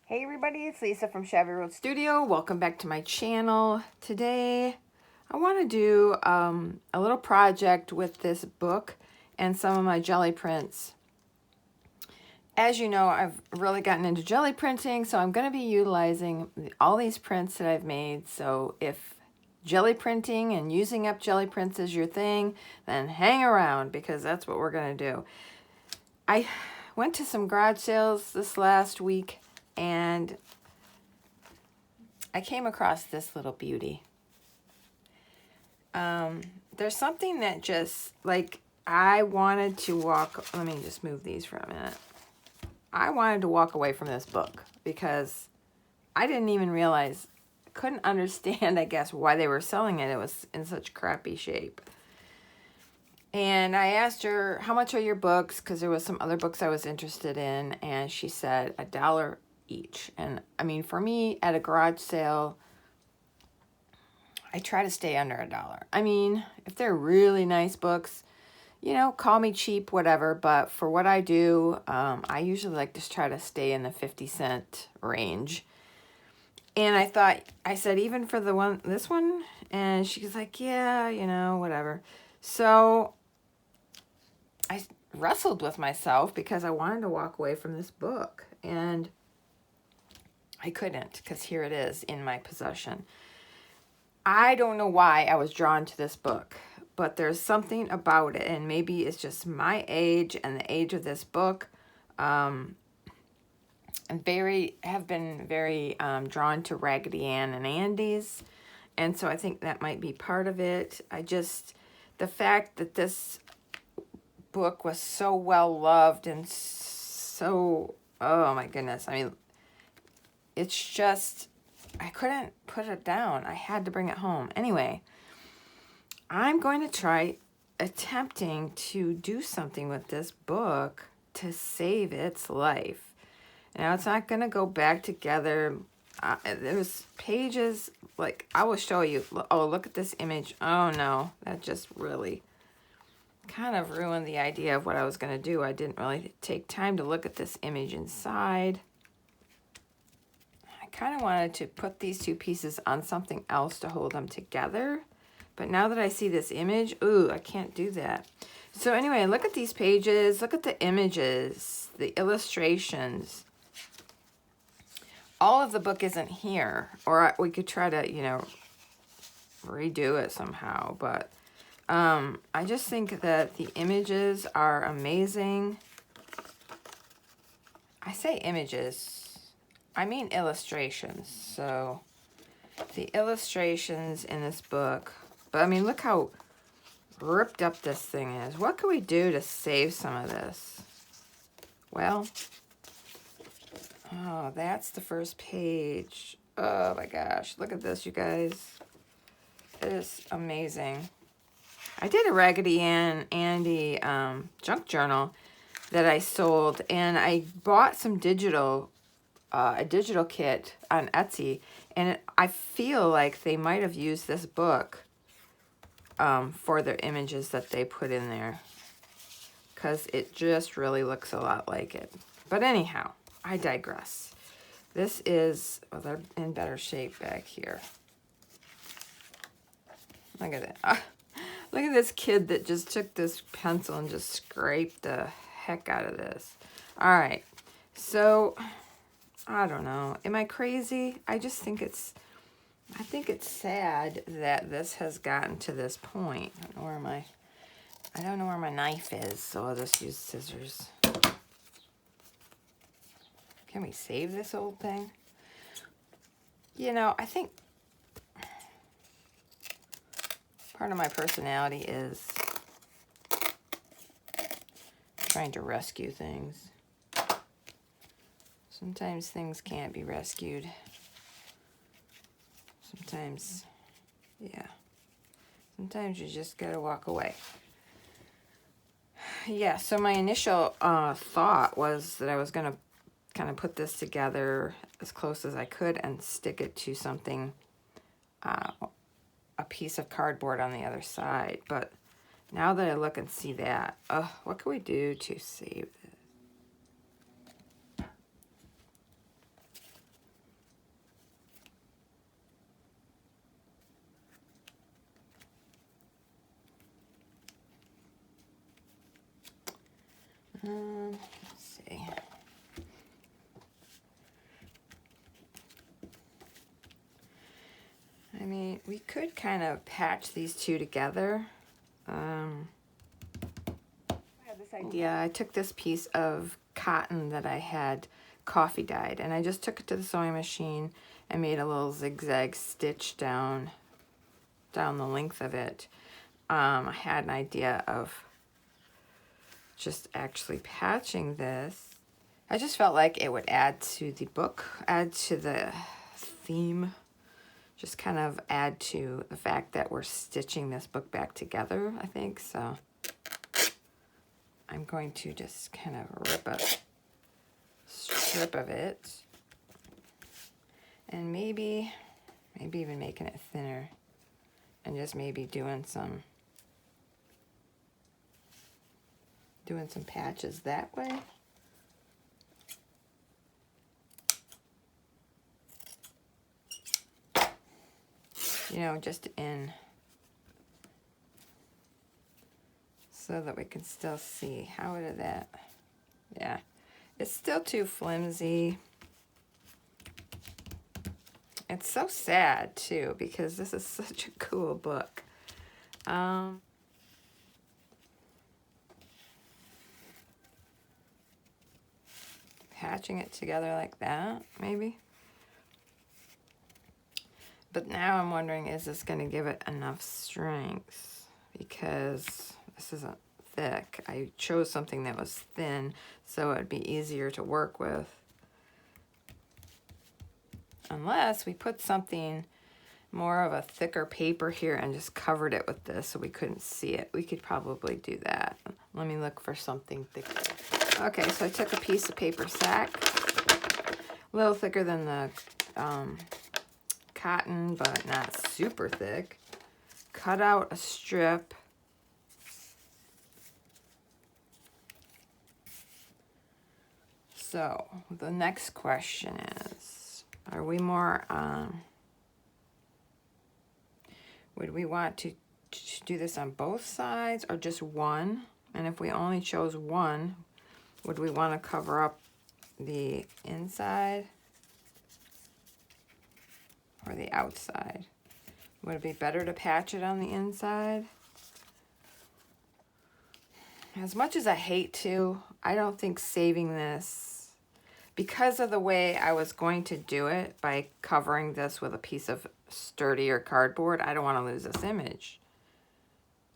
Hey everybody, it's Lisa from Shabby Road Studio. Welcome back to my channel. Today I want to do a little project with this book and some of my jelly prints. As you know, I've really gotten into jelly printing, so I'm going to be utilizing all these prints that I've made. So if jelly printing and using up jelly prints is your thing, then hang around because that's what we're going to do. I went to some garage sales this last week and I came across this little beauty. There's something that just, like, I wanted to walk, let me just move these for a minute. I wanted to walk away from this book because I didn't even realize, couldn't understand, I guess, why they were selling it. It was in such crappy shape. And I asked her, how much are your books? Because there was some other books I was interested in. And she said $1 each. And I mean, for me, at a garage sale, I try to stay under $1. I mean, if they're really nice books, you know, call me cheap, whatever. But for what I do, I usually like to try to stay in the 50-cent range. And I thought, I said, even for this one? And she was like, yeah, you know, whatever. So I wrestled with myself because I wanted to walk away from this book. And I couldn't because here it is in my possession. I don't know why I was drawn to this book, but there's something about it, and maybe it's just my age and the age of this book. And have been very drawn to Raggedy Ann and Andy's, and so I think that might be part of it. The fact that this book was so well loved and so, oh my goodness, I mean, it's just, I couldn't put it down. I had to bring it home. Anyway, I'm going to try attempting to do something with this book to save its life. Now, it's not going to go back together. There's pages, like, I will show you. Oh, look at this image. Oh, no. That just really kind of ruined the idea of what I was going to do. I didn't really take time to look at this image inside. Kind of wanted to put these two pieces on something else to hold them together, but now that I see this image, ooh, I can't do that. So anyway, look at these pages, look at the images, the illustrations. All of the book isn't here, or we could try to, you know, redo it somehow, but I just think that the images are amazing. I say images, I mean illustrations. So the illustrations in this book, but I mean, look how ripped up this thing is. What can we do to save some of this? Well, oh, that's the first page. Oh my gosh, look at this, you guys. It is amazing. I did a Raggedy Ann Andy junk journal that I sold, and I bought some a digital kit on Etsy, and I feel like they might have used this book for their images that they put in there, because it just really looks a lot like it. But anyhow, I digress. This is, well, they're in better shape back here. Look at it. Look at this kid that just took this pencil and just scraped the heck out of this. All right, so I don't know. Am I crazy? I just think it's sad that this has gotten to this point. I don't know where my knife is, so I'll just use scissors. Can we save this old thing? You know, I think part of my personality is trying to rescue things. Sometimes things can't be rescued. Sometimes, yeah. Sometimes you just gotta walk away. Yeah, so my initial thought was that I was gonna kind of put this together as close as I could and stick it to something, a piece of cardboard on the other side. But now that I look and see that, what can we do to save this? Let's see. I mean, we could kind of patch these two together. I had this idea. I took this piece of cotton that I had coffee dyed, and I just took it to the sewing machine and made a little zigzag stitch down the length of it. I had an idea of just actually patching this. I just felt like it would add to the book, add to the theme, just kind of add to the fact that we're stitching this book back together, I think. So I'm going to just kind of rip a strip of it, and maybe even making it thinner, and just maybe doing some patches that way. You know, just in, so that we can still see. How did that? Yeah, it's still too flimsy. It's so sad too, because this is such a cool book. Patching it together like that, maybe. But now I'm wondering, is this going to give it enough strength? Because this isn't thick. I chose something that was thin, so it'd be easier to work with. Unless we put something more of a thicker paper here and just covered it with this so we couldn't see it. We could probably do that. Let me look for something thicker. Okay, so I took a piece of paper sack, a little thicker than the cotton, but not super thick. Cut out a strip. So the next question is, are we more, would we want to do this on both sides or just one? And if we only chose one, would we want to cover up the inside or the outside? Would it be better to patch it on the inside? As much as I hate to, I don't think saving this, because of the way I was going to do it by covering this with a piece of sturdier cardboard, I don't want to lose this image.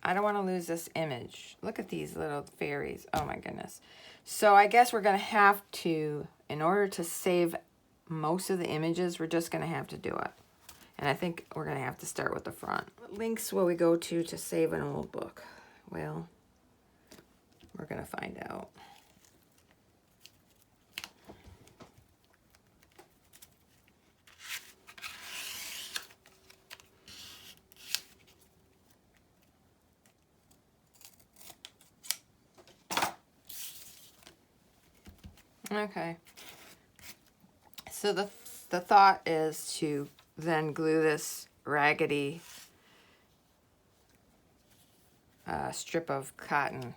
I don't want to lose this image. Look at these little fairies. Oh my goodness. So I guess we're going to have to, in order to save most of the images, we're just going to have to do it. And I think we're going to have to start with the front. What links will we go to save an old book? Well, we're going to find out. Okay. So the thought is to then glue this raggedy strip of cotton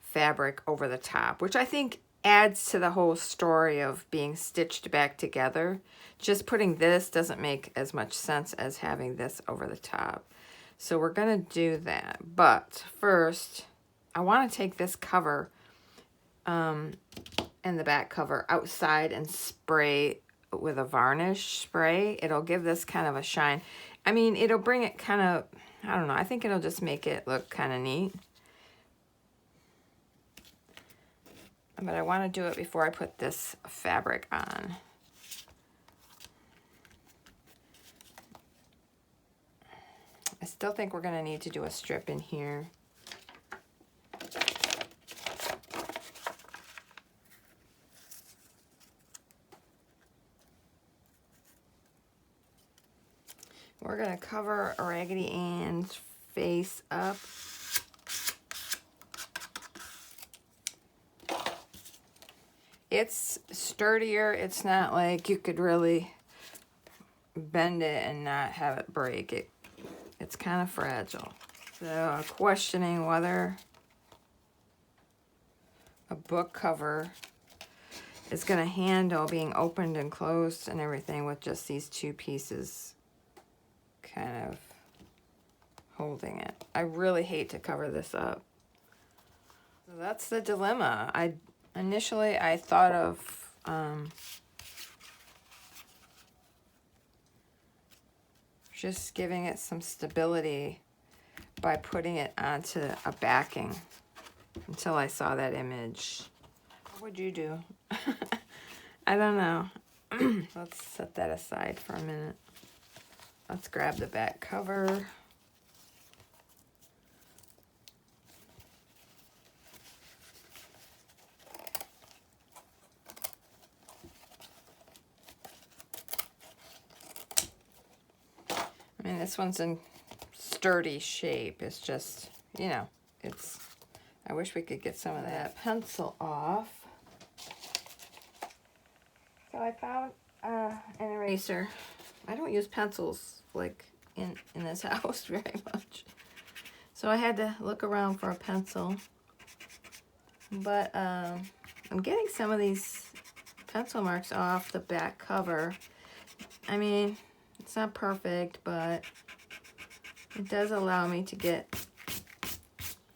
fabric over the top, which I think adds to the whole story of being stitched back together. Just putting this doesn't make as much sense as having this over the top. So we're gonna do that. But first, I want to take this cover and the back cover outside and spray with a varnish spray. It'll give this kind of a shine. I mean, it'll bring it kind of, I don't know, I think it'll just make it look kind of neat. But I want to do it before I put this fabric on. I still think we're going to need to do a strip in here. We're going to cover Raggedy Ann's face up. It's sturdier. It's not like you could really bend it and not have it break. It's kind of fragile. So I'm questioning whether a book cover is going to handle being opened and closed and everything with just these two pieces kind of holding it. I really hate to cover this up. So that's the dilemma. Initially I thought of just giving it some stability by putting it onto a backing until I saw that image. What would you do? I don't know. Let's set that aside for a minute. Let's grab the back cover. I mean, this one's in sturdy shape. It's just, you know, I wish we could get some of that pencil off. So I found an eraser. I don't use pencils like in this house very much. So I had to look around for a pencil. But I'm getting some of these pencil marks off the back cover. I mean, it's not perfect, but it does allow me to get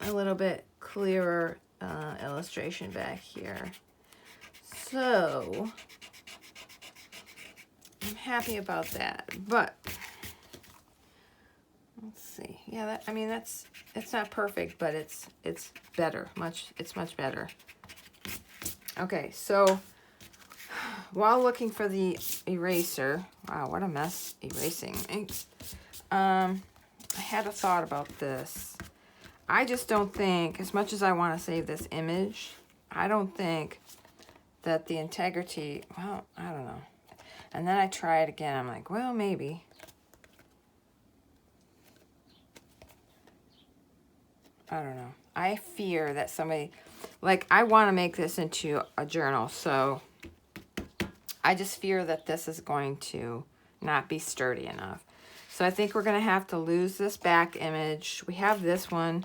a little bit clearer illustration back here. So I'm happy about that. But let's see. Yeah, I mean it's not perfect, but it's better. It's much better. Okay, so while looking for the eraser, wow, what a mess erasing inks. I had a thought about this. I just don't think, as much as I want to save this image, I don't think that the integrity, well, I don't know. And then I try it again. I'm like, well, maybe. I don't know. I fear that somebody, like, I want to make this into a journal, so I just fear that this is going to not be sturdy enough. So I think we're going to have to lose this back image. We have this one.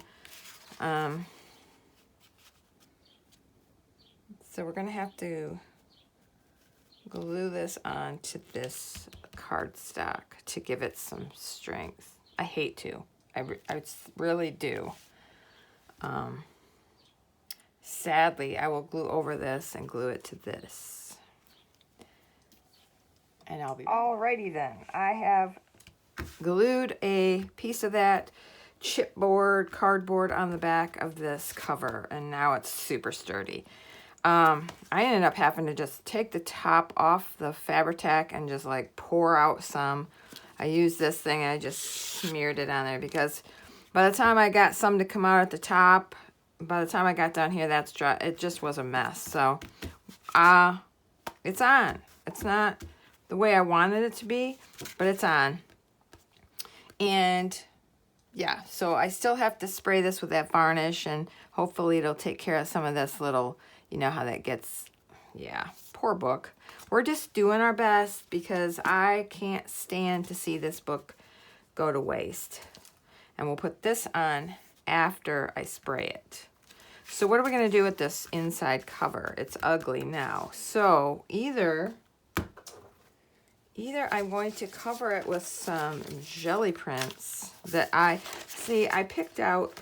So we're going to have to glue this onto this cardstock to give it some strength. I hate to. I really do. Sadly, I will glue over this and glue it to this. And I'll be... Alrighty then. I have glued a piece of that chipboard, cardboard on the back of this cover, and now it's super sturdy. I ended up having to just take the top off the Fabri-Tac and just like pour out some. I used this thing and I just smeared it on there because by the time I got some to come out at the top, by the time I got down here, that's dry. It just was a mess. So, it's on. It's not the way I wanted it to be, but it's on. And yeah, so I still have to spray this with that varnish, and hopefully it'll take care of some of this little, you know how that gets, yeah, poor book. We're just doing our best because I can't stand to see this book go to waste. And we'll put this on after I spray it. So what are we going to do with this inside cover? It's ugly now. So either I'm going to cover it with some jelly prints that I picked out.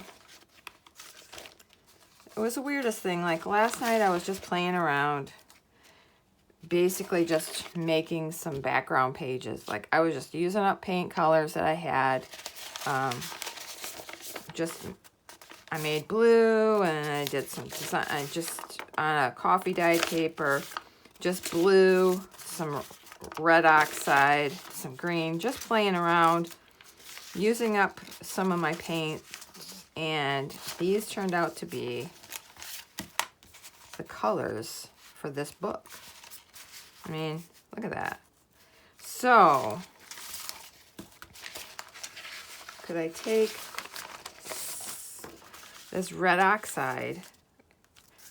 It was the weirdest thing. Like last night I was just playing around, basically just making some background pages. Like I was just using up paint colors that I had. I made blue and I did some design. I just on a coffee dyed paper, just blue, some red oxide, some green, just playing around, using up some of my paint, and these turned out to be the colors for this book. I mean, look at that. So, could I take this red oxide?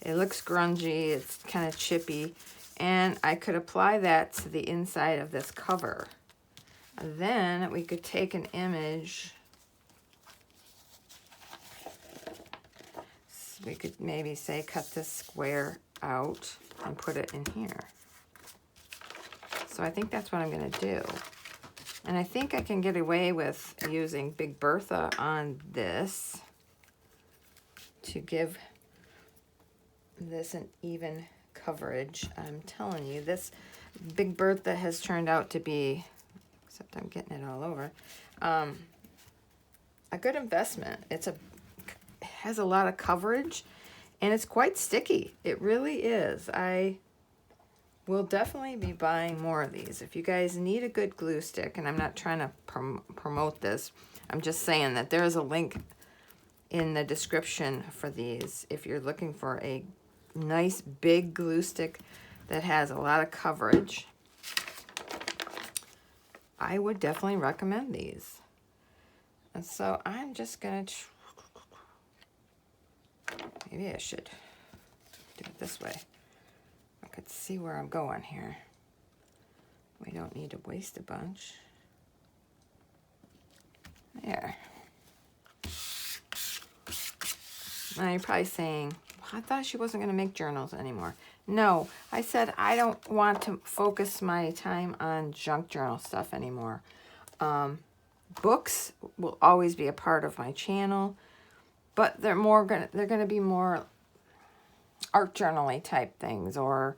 It looks grungy, it's kind of chippy, and I could apply that to the inside of this cover. And then we could take an image, we could maybe say cut this square out and put it in here. So I think that's what I'm going to do. And I think I can get away with using Big Bertha on this to give this an even coverage. I'm telling you, this Big Bertha has turned out to be, except I'm getting it all over, a good investment. It has a lot of coverage, and it's quite sticky. It really is. I will definitely be buying more of these. If you guys need a good glue stick, and I'm not trying to promote this, I'm just saying that there is a link in the description for these if you're looking for a nice big glue stick that has a lot of coverage. I would definitely recommend these. And so I'm just gonna maybe I should do it this way. I could see where I'm going here. We don't need to waste a bunch. There. Now you're probably saying, I thought she wasn't going to make journals anymore. No, I said I don't want to focus my time on junk journal stuff anymore. Books will always be a part of my channel, but they're gonna be more art journaling type things, or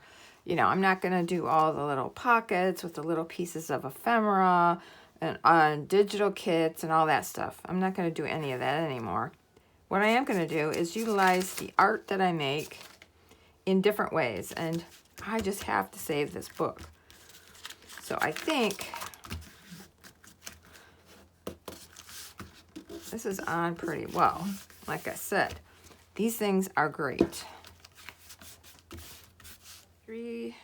I'm not gonna do all the little pockets with the little pieces of ephemera and digital kits and all that stuff. I'm not gonna do any of that anymore. What I am gonna do is utilize the art that I make in different ways, and I just have to save this book. So I think this is on pretty well. Like I said, these things are great. 3.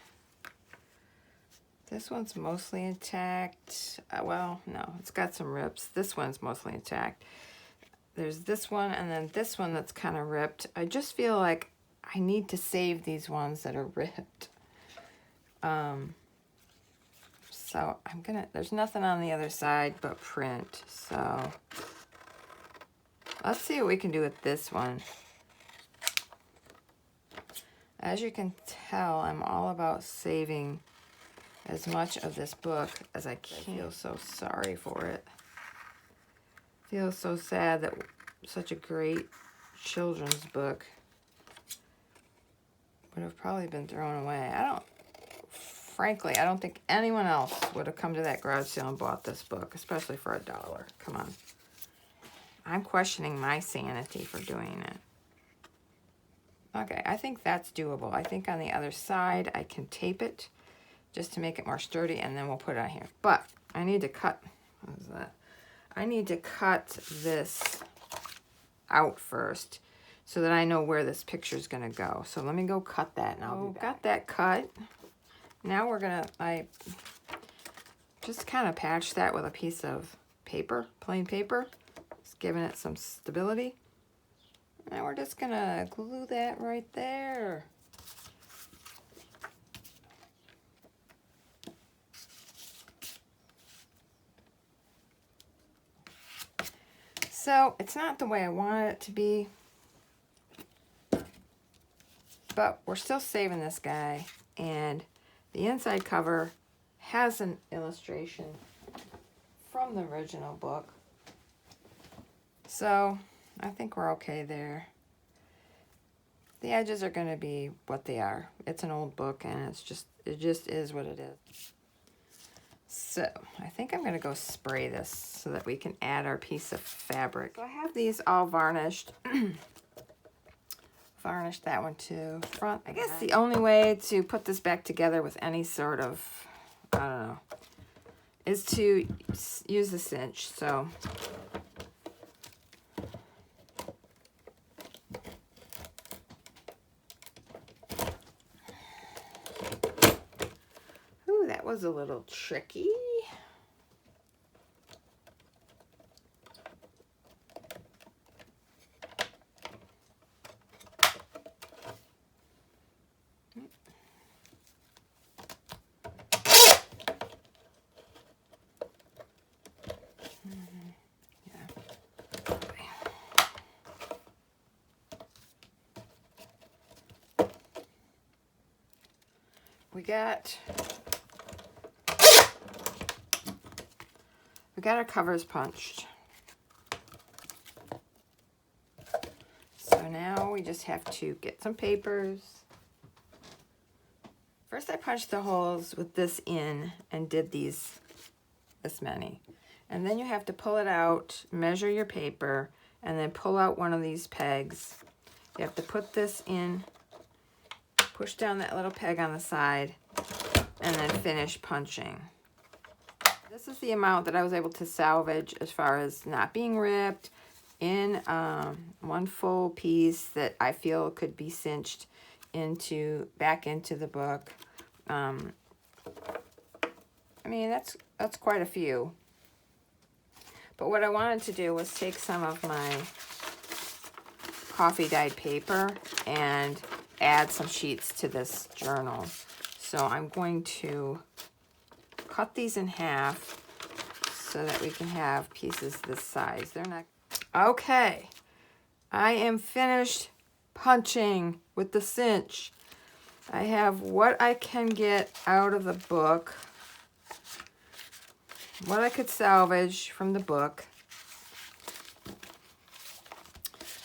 This one's mostly intact. Well, no, it's got some rips. This one's mostly intact. There's this one, and then this one that's kind of ripped. I just feel like I need to save these ones that are ripped. So I'm gonna, there's nothing on the other side but print. So let's see what we can do with this one. As you can tell, I'm all about saving as much of this book as I can. I feel so sorry for it. I feel so sad that such a great children's book would have probably been thrown away. Frankly, I don't think anyone else would have come to that garage sale and bought this book, especially for $1. Come on. I'm questioning my sanity for doing it. Okay, I think that's doable. I think on the other side, I can tape it just to make it more sturdy, and then we'll put it on here. But I need to cut, what is that? I need to cut this out first so that I know where this picture is going to go. So let me go cut that, and I'll be back. Got that cut. Now we're going to, I just kind of patch that with a piece of paper, plain paper. Just giving it some stability. Now we're just going to glue that right there. So it's not the way I want it to be, but we're still saving this guy, and the inside cover has an illustration from the original book. So I think we're okay there. The edges are going to be what they are. It's an old book, and it just is what it is. So I think I'm going to go spray this so that we can add our piece of fabric. So I have these all varnished. Varnish that one too. Front. I guess the only way to put this back together with any sort of, I don't know, is to use the cinch. So ooh, that was a little tricky. we got our covers punched. So now we just have to get some papers. First I punched the holes with this in and did this many. And then you have to pull it out, measure your paper, and then pull out one of these pegs. You have to put this in, push down that little peg on the side, and then finish punching. This is the amount that I was able to salvage as far as not being ripped, in one full piece that I feel could be cinched back into the book. I mean, that's quite a few. But what I wanted to do was take some of my coffee dyed paper and add some sheets to this journal. So I'm going to cut these in half so that we can have pieces this size. They're not... Okay, I am finished punching with the cinch. I have what I can get out of the book, what I could salvage from the book.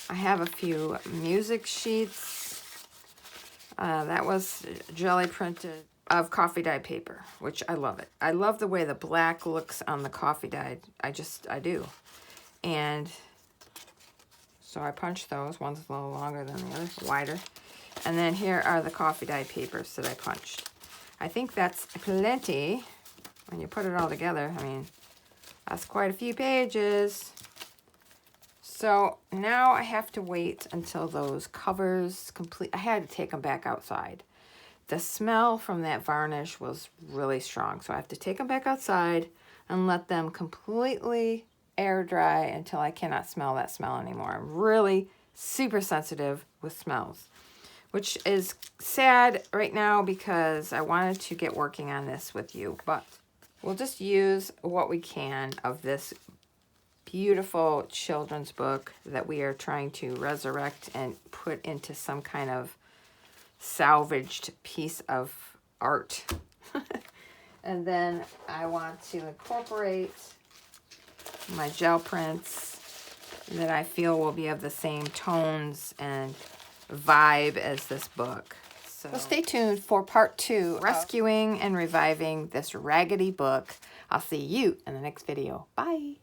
I have a few music sheets. That was jelly printed of coffee dyed paper, which I love it. I love the way the black looks on the coffee dyed. I do. And so I punched those. One's a little longer than the other, wider. And then here are the coffee dyed papers that I punched. I think that's plenty. When you put it all together, I mean, that's quite a few pages. So now I have to wait until those covers complete. I had to take them back outside. The smell from that varnish was really strong. So I have to take them back outside and let them completely air dry until I cannot smell that smell anymore. I'm really super sensitive with smells, which is sad right now because I wanted to get working on this with you, but we'll just use what we can of this beautiful children's book that we are trying to resurrect and put into some kind of salvaged piece of art. And then I want to incorporate my gel prints that I feel will be of the same tones and vibe as this book. So stay tuned for part 2, rescuing and reviving this Raggedy book. I'll see you in the next video. Bye.